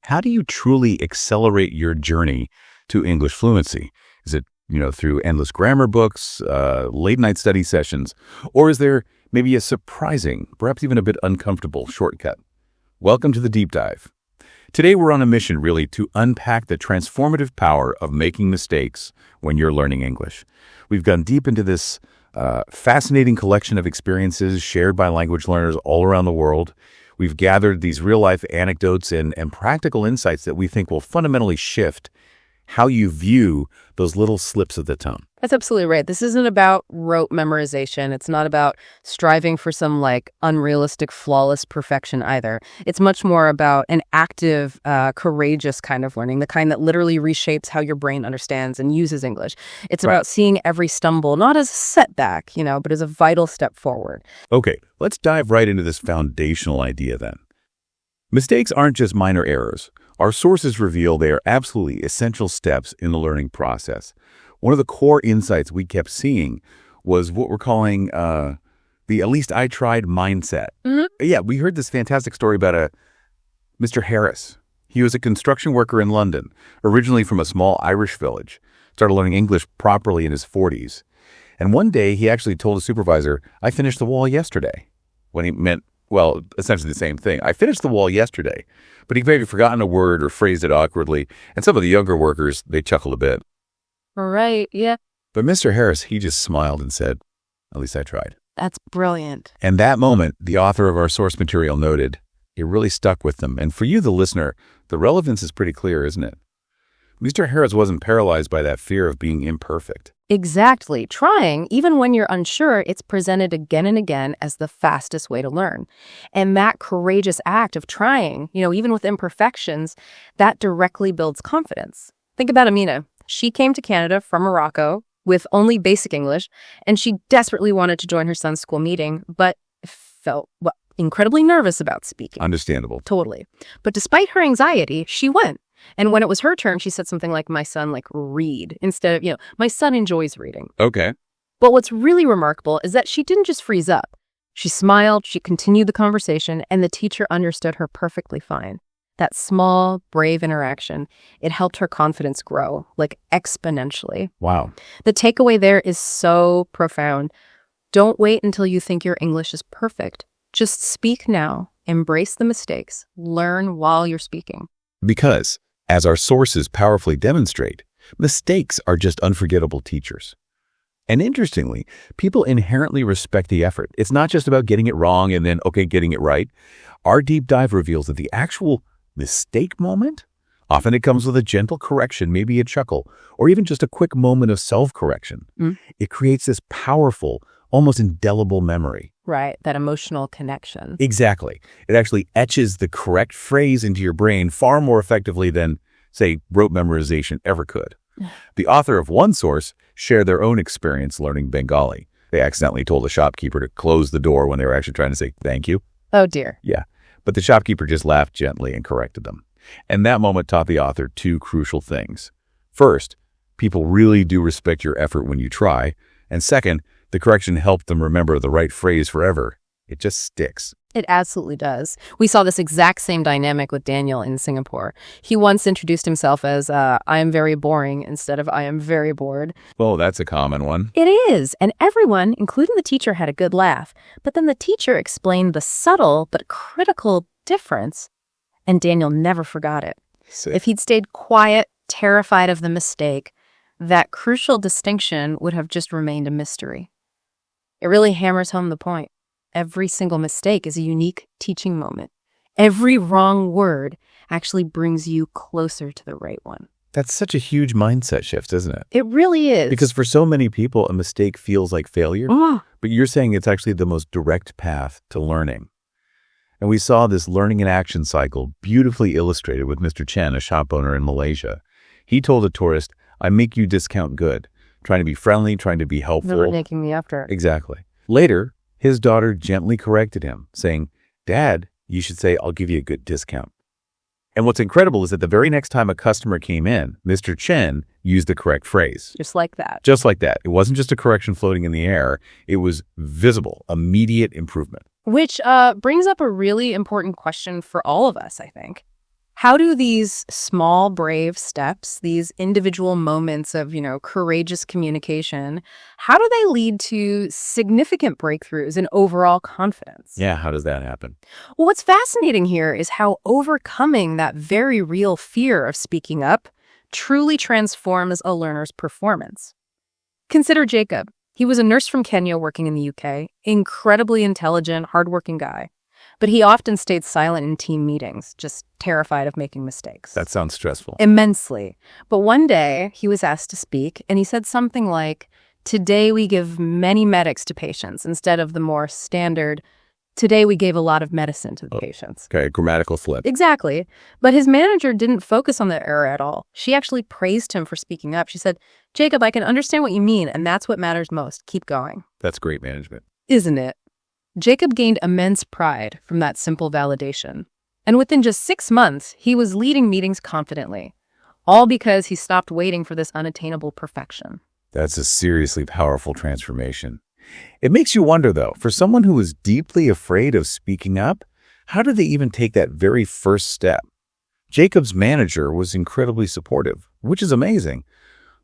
How do you truly accelerate your journey to English fluency? Is it, through endless grammar books, late night study sessions, or is there maybe a surprising, perhaps even a bit uncomfortable shortcut? Welcome to the Deep Dive. Today we're on a mission really to unpack the transformative power of making mistakes when you're learning English. We've gone deep into this fascinating collection of experiences shared by language learners all around the world. We've gathered these real-life anecdotes and practical insights that we think will fundamentally shift how you view those little slips of the tongue. That's absolutely right. This isn't about rote memorization. It's not about striving for some unrealistic, flawless perfection either. It's much more about an active, courageous kind of learning, the kind that literally reshapes how your brain understands and uses English. It's about seeing every stumble not as a setback, but as a vital step forward. Okay, let's dive right into this foundational idea then. Mistakes aren't just minor errors. Our sources reveal they are absolutely essential steps in the learning process. One of the core insights we kept seeing was what we're calling the "at least I tried" mindset. Mm-hmm. Yeah, we heard this fantastic story about Mr. Harris. He was a construction worker in London, originally from a small Irish village, started learning English properly in his 40s. And one day he actually told a supervisor, "I finished the wall yesterday," when he meant, well, essentially the same thing. I finished the wall yesterday, but he may have forgotten a word or phrased it awkwardly, and some of the younger workers, they chuckled a bit. Right, yeah. But Mr. Harris, he just smiled and said, "At least I tried." That's brilliant. And that moment, the author of our source material noted, it really stuck with them. And for you, the listener, the relevance is pretty clear, isn't it? Mr. Harris wasn't paralyzed by that fear of being imperfect. Exactly. Trying, even when you're unsure, it's presented again and again as the fastest way to learn. And that courageous act of trying, even with imperfections, that directly builds confidence. Think about Amina. She came to Canada from Morocco with only basic English, and she desperately wanted to join her son's school meeting, but felt incredibly nervous about speaking. Understandable. Totally. But despite her anxiety, she went. And when it was her turn, she said something like, "My son, read," instead of, "My son enjoys reading." Okay. But what's really remarkable is that she didn't just freeze up. She smiled, she continued the conversation, and the teacher understood her perfectly fine. That small, brave interaction, it helped her confidence grow, exponentially. Wow. The takeaway there is so profound. Don't wait until you think your English is perfect. Just speak now, embrace the mistakes, learn while you're speaking. Because, as our sources powerfully demonstrate, mistakes are just unforgettable teachers. And interestingly, people inherently respect the effort. It's not just about getting it wrong and then, getting it right. Our deep dive reveals that the actual mistake moment, often it comes with a gentle correction, maybe a chuckle, or even just a quick moment of self-correction. It creates this powerful, almost indelible memory. Right, that emotional connection. Exactly. It actually etches the correct phrase into your brain far more effectively than, say, rote memorization ever could. The author of one source shared their own experience learning Bengali. They accidentally told a shopkeeper to close the door when they were actually trying to say thank you. Oh, dear. Yeah. But the shopkeeper just laughed gently and corrected them. And that moment taught the author two crucial things. First, people really do respect your effort when you try. And second, the correction helped them remember the right phrase forever. It just sticks. It absolutely does. We saw this exact same dynamic with Daniel in Singapore. He once introduced himself as, "I am very boring," instead of "I am very bored." Oh, that's a common one. It is. And everyone, including the teacher, had a good laugh. But then the teacher explained the subtle but critical difference, and Daniel never forgot it. Sick. If he'd stayed quiet, terrified of the mistake, that crucial distinction would have just remained a mystery. It really hammers home the point. Every single mistake is a unique teaching moment. Every wrong word actually brings you closer to the right one. That's such a huge mindset shift, isn't it? It really is. Because for so many people, a mistake feels like failure, but you're saying it's actually the most direct path to learning. And we saw this learning in action cycle beautifully illustrated with Mr. Chen, a shop owner in Malaysia. He told a tourist, "I make you discount good," trying to be friendly, trying to be helpful. Never making the effort. Exactly. Later, his daughter gently corrected him, saying, "Dad, you should say, 'I'll give you a good discount.'" And what's incredible is that the very next time a customer came in, Mr. Chen used the correct phrase. Just like that. Just like that. It wasn't just a correction floating in the air. It was visible, immediate improvement. Which brings up a really important question for all of us, I think. How do these small, brave steps, these individual moments of, courageous communication, how do they lead to significant breakthroughs in overall confidence? Yeah, how does that happen? Well, what's fascinating here is how overcoming that very real fear of speaking up truly transforms a learner's performance. Consider Jacob. He was a nurse from Kenya working in the UK, incredibly intelligent, hardworking guy. But he often stayed silent in team meetings, just terrified of making mistakes. That sounds stressful. Immensely. But one day, he was asked to speak, and he said something like, "Today we give many medics to patients," instead of the more standard, "Today we gave a lot of medicine to the patients." Okay, grammatical flip. Exactly. But his manager didn't focus on the error at all. She actually praised him for speaking up. She said, "Jacob, I can understand what you mean, and that's what matters most. Keep going." That's great management. Isn't it? Jacob gained immense pride from that simple validation. And within just 6 months, he was leading meetings confidently, all because he stopped waiting for this unattainable perfection. That's a seriously powerful transformation. It makes you wonder, though, for someone who is deeply afraid of speaking up, how did they even take that very first step? Jacob's manager was incredibly supportive, which is amazing.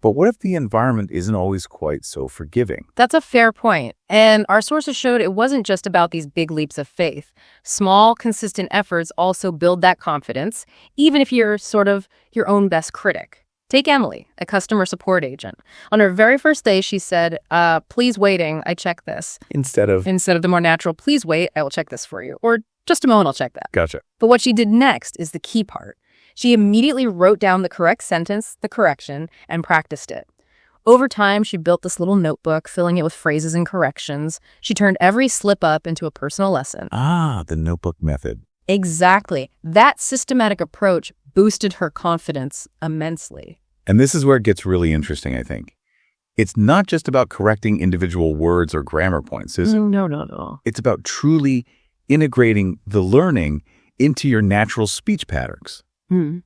But what if the environment isn't always quite so forgiving? That's a fair point. And our sources showed it wasn't just about these big leaps of faith. Small, consistent efforts also build that confidence, even if you're sort of your own best critic. Take Emily, a customer support agent. On her very first day, she said, "Please waiting, I check this." Instead of the more natural, "Please wait, I will check this for you." Or, "Just a moment, I'll check that." Gotcha. But what she did next is the key part. She immediately wrote down the correct sentence, the correction, and practiced it. Over time, she built this little notebook, filling it with phrases and corrections. She turned every slip-up into a personal lesson. The notebook method. Exactly. That systematic approach boosted her confidence immensely. And this is where it gets really interesting, I think. It's not just about correcting individual words or grammar points, is it? No. It's about truly integrating the learning into your natural speech patterns.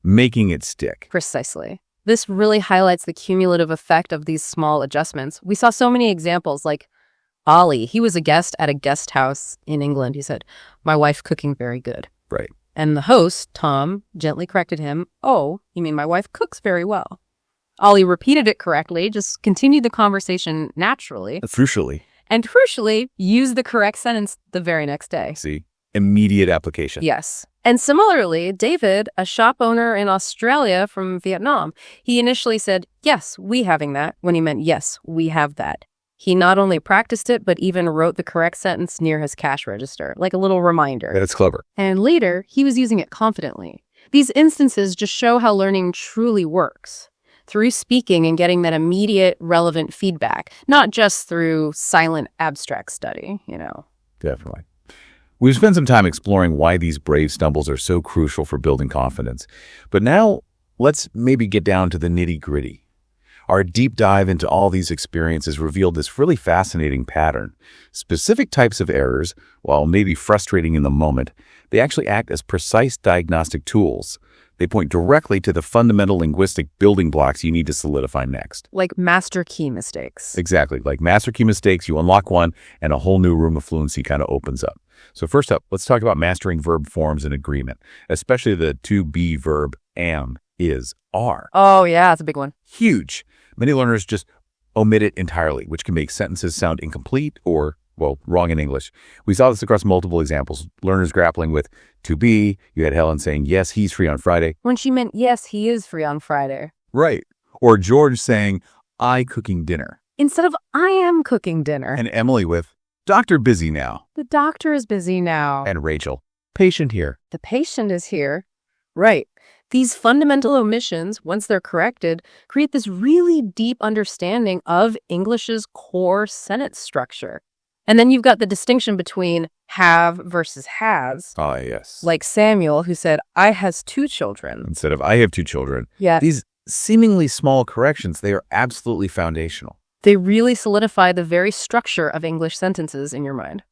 Making it stick. Precisely. This really highlights the cumulative effect of these small adjustments. We saw so many examples, like Ollie. He was a guest at a guest house in England. He said, "My wife cooking very good." Right. And the host, Tom, gently corrected him, "Oh, you mean my wife cooks very well." Ollie repeated it correctly, just continued the conversation naturally. And crucially, used the correct sentence the very next day. See? Immediate application. Yes. And similarly, David, a shop owner in Australia from Vietnam, he initially said, "Yes, we having that," when he meant, "Yes, we have that." He not only practiced it, but even wrote the correct sentence near his cash register, like a little reminder. That's clever. And later, he was using it confidently. These instances just show how learning truly works. Through speaking and getting that immediate, relevant feedback, not just through silent, abstract study, Definitely. We've spent some time exploring why these brave stumbles are so crucial for building confidence. But now, let's maybe get down to the nitty-gritty. Our deep dive into all these experiences revealed this really fascinating pattern. Specific types of errors, while maybe frustrating in the moment, they actually act as precise diagnostic tools. They point directly to the fundamental linguistic building blocks you need to solidify next. Like master key mistakes. Exactly. Like master key mistakes, you unlock one, and a whole new room of fluency kind of opens up. So first up, let's talk about mastering verb forms in agreement, especially the to be verb am, is, are. Oh, yeah, that's a big one. Huge. Many learners just omit it entirely, which can make sentences sound incomplete or, wrong in English. We saw this across multiple examples. Learners grappling with to be. You had Helen saying, "Yes, he's free on Friday." When she meant, "Yes, he is free on Friday." Right. Or George saying, "I cooking dinner." Instead of, "I am cooking dinner." And Emily with, "Doctor busy now." "The doctor is busy now." And Rachel, "Patient here." "The patient is here." Right. These fundamental omissions, once they're corrected, create this really deep understanding of English's core sentence structure. And then you've got the distinction between have versus has. Ah, yes. Like Samuel, who said, "I has 2 children." Instead of "I have 2 children." Yeah. These seemingly small corrections, they are absolutely foundational. They really solidify the very structure of English sentences in your mind.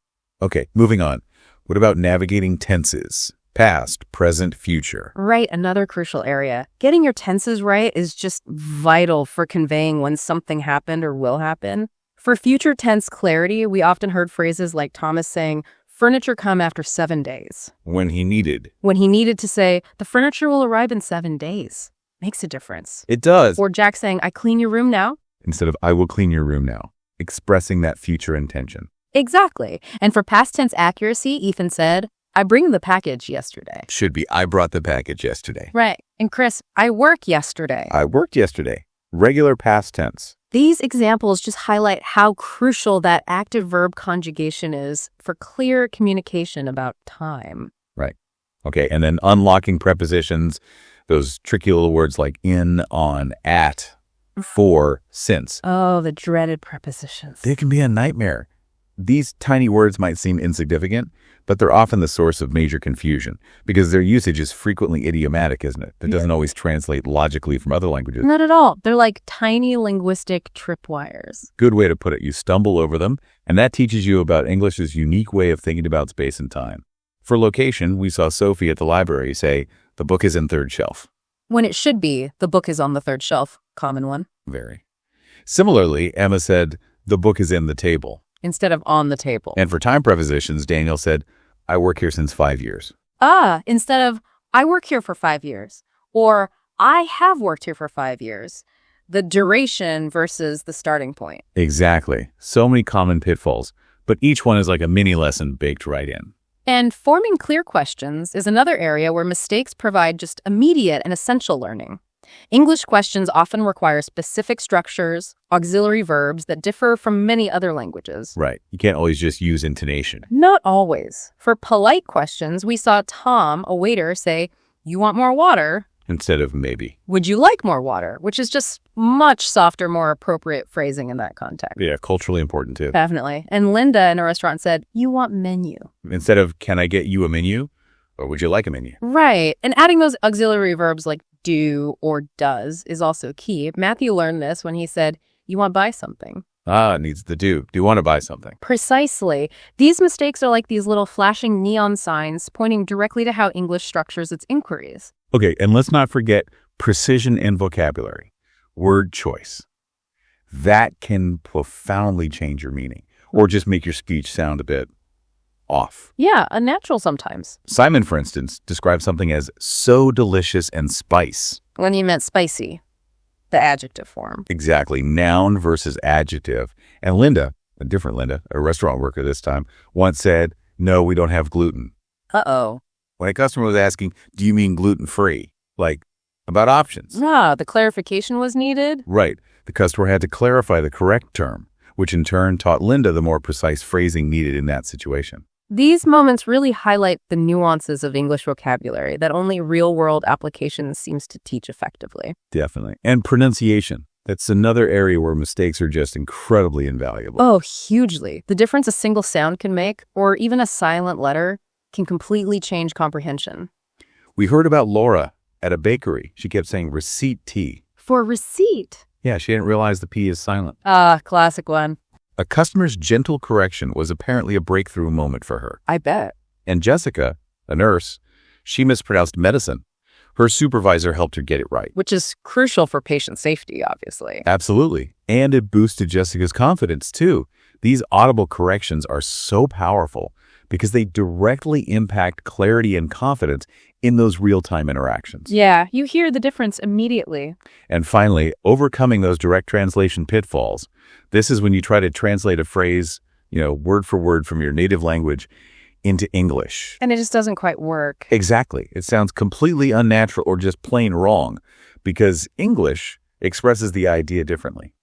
Okay, moving on. What about navigating tenses? Past, present, future. Right, another crucial area. Getting your tenses right is just vital for conveying when something happened or will happen. For future tense clarity, we often heard phrases like Thomas saying, furniture come after 7 days. When he needed. When he needed to say, the furniture will arrive in 7 days. Makes a difference. It does. Or Jack saying, I clean your room now. Instead of, I will clean your room now. Expressing that future intention. Exactly. And for past tense accuracy, Ethan said, I bring the package yesterday. Should be, I brought the package yesterday. Right. And Chris, I work yesterday. I worked yesterday. Regular past tense. These examples just highlight how crucial that active verb conjugation is for clear communication about time. Right. Okay, and then unlocking prepositions, those tricky little words like in, on, at, for, since. Oh, the dreaded prepositions. They can be a nightmare. These tiny words might seem insignificant, but they're often the source of major confusion because their usage is frequently idiomatic, isn't it? That doesn't always translate logically from other languages. Not at all. They're like tiny linguistic tripwires. Good way to put it. You stumble over them, and that teaches you about English's unique way of thinking about space and time. For location, we saw Sophie at the library say, the book is in third shelf. When it should be, the book is on the third shelf. Common one. Very. Similarly, Emma said, the book is in the table. Instead of on the table. And for time prepositions, Daniel said, I work here since 5 years. Instead of, I work here for 5 years. Or, I have worked here for 5 years. The duration versus the starting point. Exactly. So many common pitfalls, but each one is like a mini lesson baked right in. And forming clear questions is another area where mistakes provide just immediate and essential learning. English questions often require specific structures, auxiliary verbs that differ from many other languages. Right. You can't always just use intonation. Not always. For polite questions, we saw Tom, a waiter, say, you want more water? Instead of maybe. Would you like more water? Which is just much softer, more appropriate phrasing in that context. Yeah, culturally important too. Definitely. And Linda in a restaurant said, you want menu. Instead of, can I get you a menu? Or would you like a menu? Right. And adding those auxiliary verbs like do or does is also key. Matthew learned this when he said, you want to buy something. It needs the do. Do you want to buy something? Precisely. These mistakes are like these little flashing neon signs pointing directly to how English structures its inquiries. Okay, and let's not forget precision in vocabulary. Word choice. That can profoundly change your meaning or just make your speech sound a bit off. Yeah, unnatural sometimes. Simon, for instance, described something as so delicious and spice. When he meant spicy, the adjective form. Exactly. Noun versus adjective. And Linda, a different Linda, a restaurant worker this time, once said, no, we don't have gluten. Uh-oh. When a customer was asking, do you mean gluten-free? Like, about options. The clarification was needed? Right. The customer had to clarify the correct term, which in turn taught Linda the more precise phrasing needed in that situation. These moments really highlight the nuances of English vocabulary that only real-world application seems to teach effectively. Definitely. And pronunciation. That's another area where mistakes are just incredibly invaluable. Oh, hugely. The difference a single sound can make, or even a silent letter, can completely change comprehension. We heard about Laura at a bakery. She kept saying receipt tea. For receipt? Yeah, she didn't realize the P is silent. Classic one. A customer's gentle correction was apparently a breakthrough moment for her. I bet. And Jessica, a nurse, she mispronounced medicine. Her supervisor helped her get it right. Which is crucial for patient safety, obviously. Absolutely. And it boosted Jessica's confidence, too. These audible corrections are so powerful because they directly impact clarity and confidence in those real-time interactions. Yeah, you hear the difference immediately. And finally, overcoming those direct translation pitfalls. This is when you try to translate a phrase, word for word from your native language into English. And it just doesn't quite work. Exactly. It sounds completely unnatural or just plain wrong because English expresses the idea differently.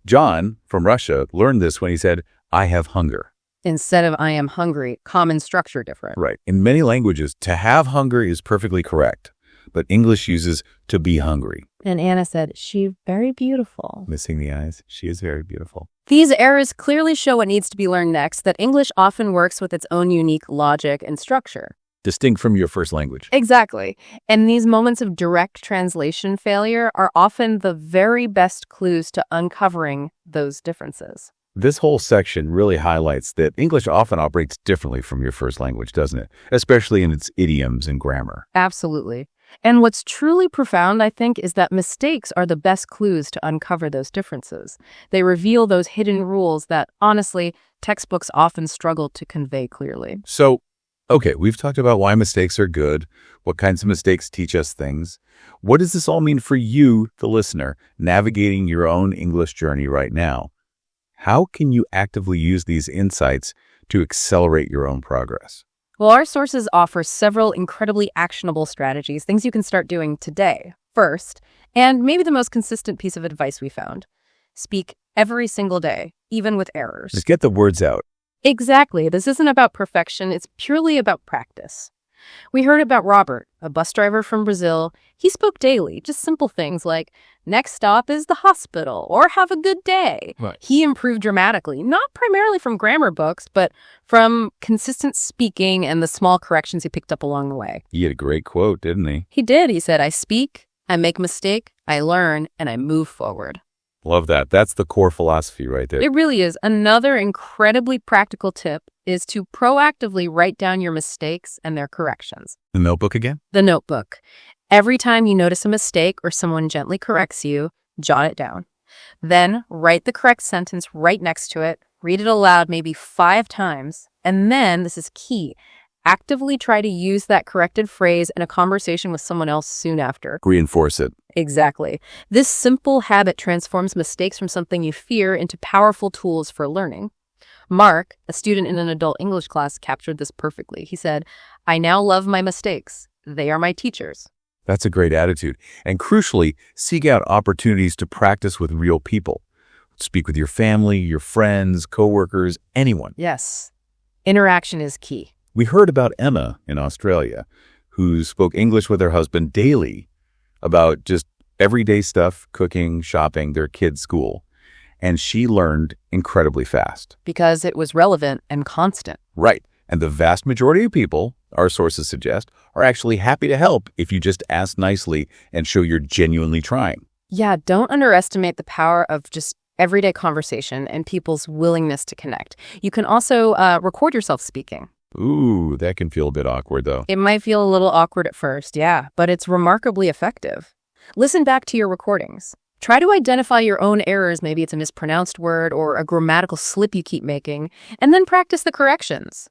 John from Russia learned this when he said, I have hunger. Instead of I am hungry, common structure different. Right. In many languages, to have hunger is perfectly correct, but English uses to be hungry. And Anna said, she very beautiful. Missing the eyes. She is very beautiful. These errors clearly show what needs to be learned next, that English often works with its own unique logic and structure. Distinct from your first language. Exactly. And these moments of direct translation failure are often the very best clues to uncovering those differences. This whole section really highlights that English often operates differently from your first language, doesn't it? Especially in its idioms and grammar. Absolutely. And what's truly profound, I think, is that mistakes are the best clues to uncover those differences. They reveal those hidden rules that, honestly, textbooks often struggle to convey clearly. So, okay, we've talked about why mistakes are good, what kinds of mistakes teach us things. What does this all mean for you, the listener, navigating your own English journey right now? How can you actively use these insights to accelerate your own progress? Well, our sources offer several incredibly actionable strategies, things you can start doing today. First, and maybe the most consistent piece of advice we found, speak every single day, even with errors. Just get the words out. Exactly. This isn't about perfection. It's purely about practice. We heard about Robert, a bus driver from Brazil. He spoke daily, just simple things like, next stop is the hospital, or have a good day. Right. He improved dramatically, not primarily from grammar books, but from consistent speaking and the small corrections he picked up along the way. He had a great quote, didn't he? He did. He said, I speak, I make mistake, I learn, and I move forward. Love that. That's the core philosophy right there. It really is. Another incredibly practical tip is to proactively write down your mistakes and their corrections. The notebook again? The notebook. Every time you notice a mistake or someone gently corrects you, jot it down. Then write the correct sentence right next to it, read it aloud maybe 5 times, and then, this is key, actively try to use that corrected phrase in a conversation with someone else soon after. Reinforce it. Exactly. This simple habit transforms mistakes from something you fear into powerful tools for learning. Mark, a student in an adult English class, captured this perfectly. He said, I now love my mistakes. They are my teachers. That's a great attitude. And crucially, seek out opportunities to practice with real people. Speak with your family, your friends, coworkers, anyone. Yes. Interaction is key. We heard about Emma in Australia, who spoke English with her husband daily about just everyday stuff, cooking, shopping, their kids' school. And she learned incredibly fast. Because it was relevant and constant. Right. And the vast majority of people, our sources suggest, are actually happy to help if you just ask nicely and show you're genuinely trying. Yeah, don't underestimate the power of just everyday conversation and people's willingness to connect. You can also record yourself speaking. Ooh, that can feel a bit awkward, though. It might feel a little awkward at first, yeah, but it's remarkably effective. Listen back to your recordings. Try to identify your own errors, maybe it's a mispronounced word or a grammatical slip you keep making, and then practice the corrections.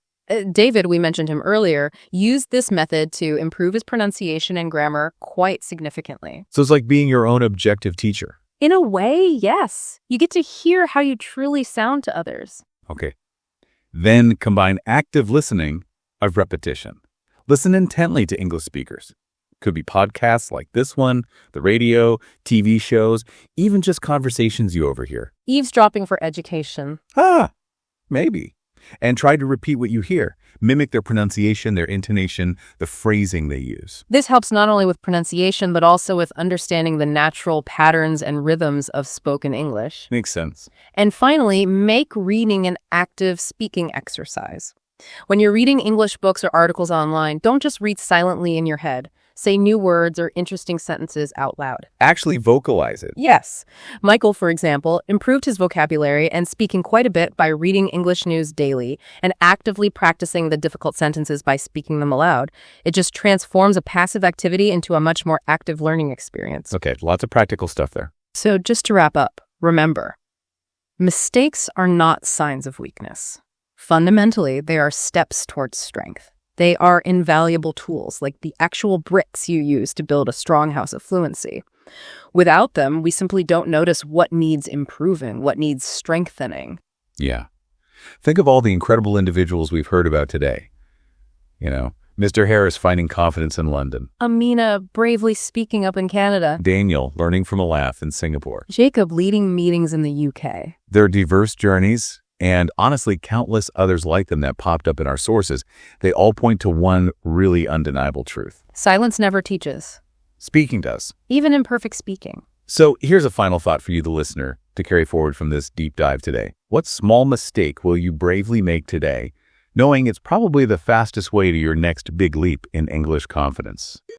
David, we mentioned him earlier, used this method to improve his pronunciation and grammar quite significantly. So it's like being your own objective teacher. In a way, yes. You get to hear how you truly sound to others. Okay. Then combine active listening of repetition. Listen intently to English speakers. Could be podcasts like this one, the radio, TV shows, even just conversations you overhear. Eavesdropping for education. Maybe. And try to repeat what you hear. Mimic their pronunciation, their intonation, the phrasing they use. This helps not only with pronunciation, but also with understanding the natural patterns and rhythms of spoken English. Makes sense. And finally, make reading an active speaking exercise. When you're reading English books or articles online, don't just read silently in your head. Say new words or interesting sentences out loud. Actually vocalize it. Yes. Michael, for example, improved his vocabulary and speaking quite a bit by reading English news daily and actively practicing the difficult sentences by speaking them aloud. It just transforms a passive activity into a much more active learning experience. Okay, lots of practical stuff there. So just to wrap up, remember, mistakes are not signs of weakness. Fundamentally, they are steps towards strength. They are invaluable tools, like the actual bricks you use to build a strong house of fluency. Without them, we simply don't notice what needs improving, what needs strengthening. Yeah. Think of all the incredible individuals we've heard about today. You know, Mr. Harris finding confidence in London. Amina bravely speaking up in Canada. Daniel learning from a laugh in Singapore. Jacob leading meetings in the UK. Their diverse journeys, and honestly, countless others like them that popped up in our sources, they all point to one really undeniable truth. Silence never teaches. Speaking does. Even imperfect speaking. So here's a final thought for you, the listener, to carry forward from this deep dive today. What small mistake will you bravely make today, knowing it's probably the fastest way to your next big leap in English confidence?